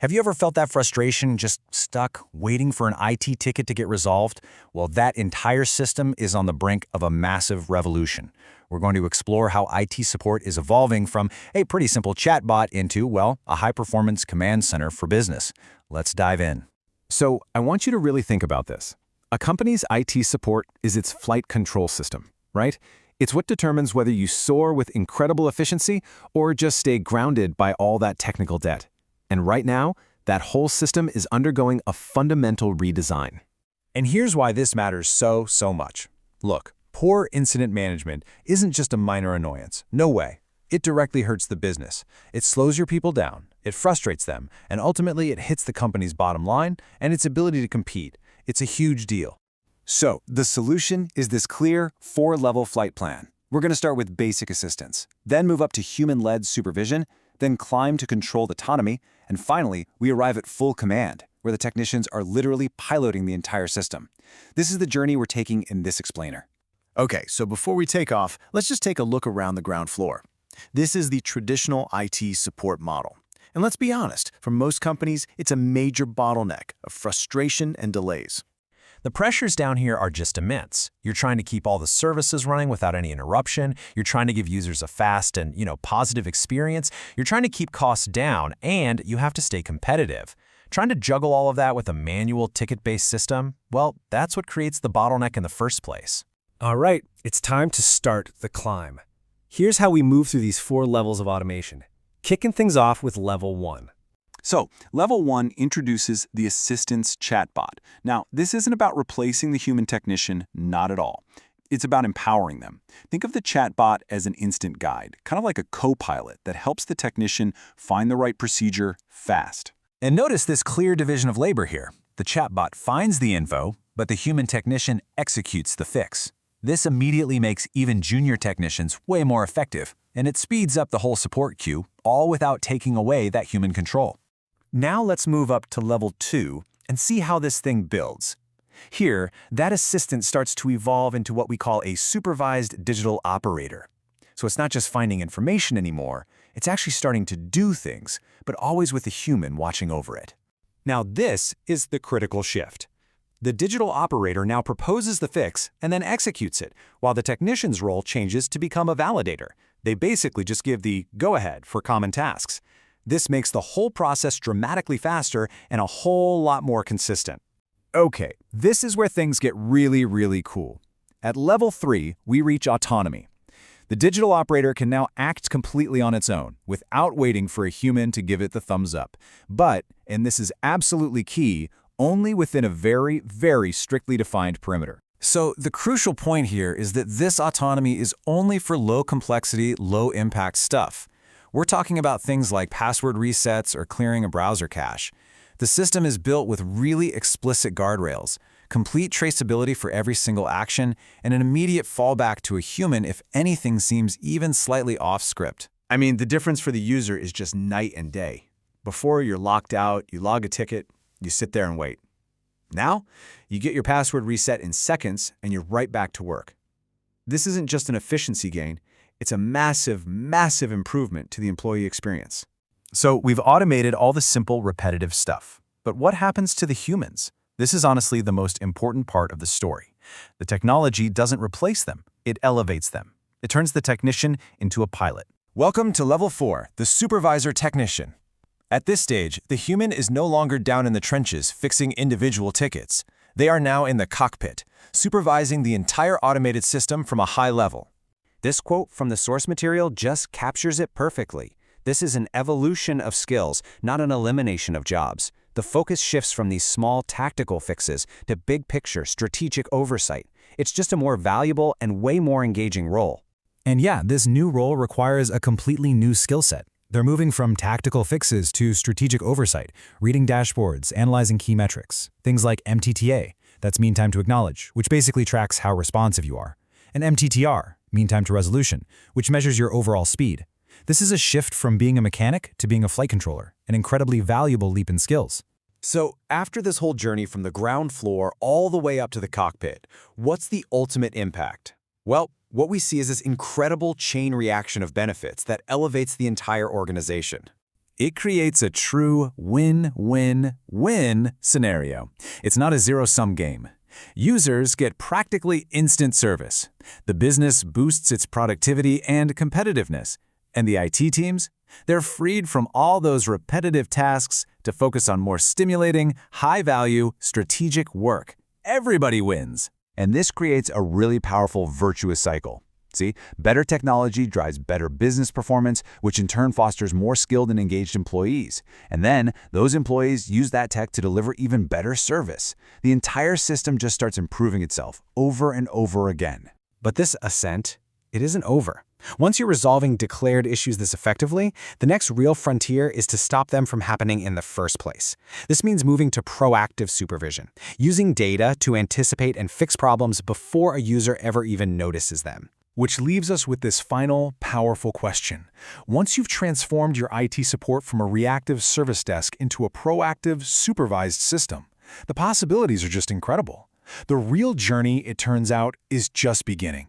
Have you ever felt that frustration, just stuck, waiting for an IT ticket to get resolved? Well, that entire system is on the brink of a massive revolution. We're going to explore how IT support is evolving from a pretty simple chatbot into, well, a high-performance command center for business. Let's dive in. So, I want you to really think about this. A company's IT support is its flight control system, right? It's what determines whether you soar with incredible efficiency or just stay grounded by all that technical debt. And right now, that whole system is undergoing a fundamental redesign. And here's why this matters so much. Look, poor incident management isn't just a minor annoyance. No way. It directly hurts the business. It slows your people down, it frustrates them, and ultimately it hits the company's bottom line and its ability to compete. It's a huge deal. So, the solution is this clear, 4-level flight plan. We're going to start with basic assistance, then move up to human-led supervision, then climb to controlled autonomy, and finally, we arrive at full command, where the technicians are literally piloting the entire system. This is the journey we're taking in this explainer. Okay, so before we take off, let's just take a look around the ground floor. This is the traditional IT support model. And let's be honest, for most companies, it's a major bottleneck of frustration and delays. The pressures down here are just immense. You're trying to keep all the services running without any interruption. You're trying to give users a fast and, positive experience. You're trying to keep costs down, and you have to stay competitive. Trying to juggle all of that with a manual ticket-based system, well, that's what creates the bottleneck in the first place. All right, it's time to start the climb. Here's how we move through these 4 levels of automation. Kicking things off with level 1. So, level 1 introduces the assistance chatbot. Now, this isn't about replacing the human technician, not at all. It's about empowering them. Think of the chatbot as an instant guide, kind of like a co-pilot that helps the technician find the right procedure fast. And notice this clear division of labor here. The chatbot finds the info, but the human technician executes the fix. This immediately makes even junior technicians way more effective, and it speeds up the whole support queue, all without taking away that human control. Now let's move up to level 2 and see how this thing builds. Here, that assistant starts to evolve into what we call a supervised digital operator. So it's not just finding information anymore, it's actually starting to do things, but always with a human watching over it. Now this is the critical shift. The digital operator now proposes the fix and then executes it, while the technician's role changes to become a validator. They basically just give the go-ahead for common tasks. This makes the whole process dramatically faster and a whole lot more consistent. Okay, this is where things get really cool. At level 3, we reach autonomy. The digital operator can now act completely on its own, without waiting for a human to give it the thumbs up. But, and this is absolutely key, only within a very strictly defined perimeter. So the crucial point here is that this autonomy is only for low-complexity, low-impact stuff. We're talking about things like password resets or clearing a browser cache. The system is built with really explicit guardrails, complete traceability for every single action, and an immediate fallback to a human if anything seems even slightly off script. I mean, the difference for the user is just night and day. Before, you're locked out, you log a ticket, you sit there and wait. Now, you get your password reset in seconds and you're right back to work. This isn't just an efficiency gain, it's a massive improvement to the employee experience. So we've automated all the simple, repetitive stuff. But what happens to the humans? This is honestly the most important part of the story. The technology doesn't replace them, it elevates them. It turns the technician into a pilot. Welcome to level 4, the supervisor technician. At this stage, the human is no longer down in the trenches fixing individual tickets. They are now in the cockpit, supervising the entire automated system from a high level. This quote from the source material just captures it perfectly. This is an evolution of skills, not an elimination of jobs. The focus shifts from these small tactical fixes to big picture strategic oversight. It's just a more valuable and way more engaging role. And yeah, this new role requires a completely new skill set. They're moving from tactical fixes to strategic oversight, reading dashboards, analyzing key metrics. Things like MTTA, that's mean time to acknowledge, which basically tracks how responsive you are. And MTTR, mean time to resolution, which measures your overall speed. This is a shift from being a mechanic to being a flight controller, an incredibly valuable leap in skills. So after this whole journey from the ground floor all the way up to the cockpit, what's the ultimate impact? Well, what we see is this incredible chain reaction of benefits that elevates the entire organization. It creates a true win-win-win scenario. It's not a zero-sum game. Users get practically instant service. The business boosts its productivity and competitiveness. And the IT teams? They're freed from all those repetitive tasks to focus on more stimulating, high-value, strategic work. Everybody wins. And this creates a really powerful virtuous cycle. See, better technology drives better business performance, which in turn fosters more skilled and engaged employees. And then those employees use that tech to deliver even better service. The entire system just starts improving itself over and over again. But this ascent, it isn't over. Once you're resolving declared issues this effectively, the next real frontier is to stop them from happening in the first place. This means moving to proactive supervision, using data to anticipate and fix problems before a user ever even notices them. Which leaves us with this final, powerful question. Once you've transformed your IT support from a reactive service desk into a proactive, supervised system, the possibilities are just incredible. The real journey, it turns out, is just beginning.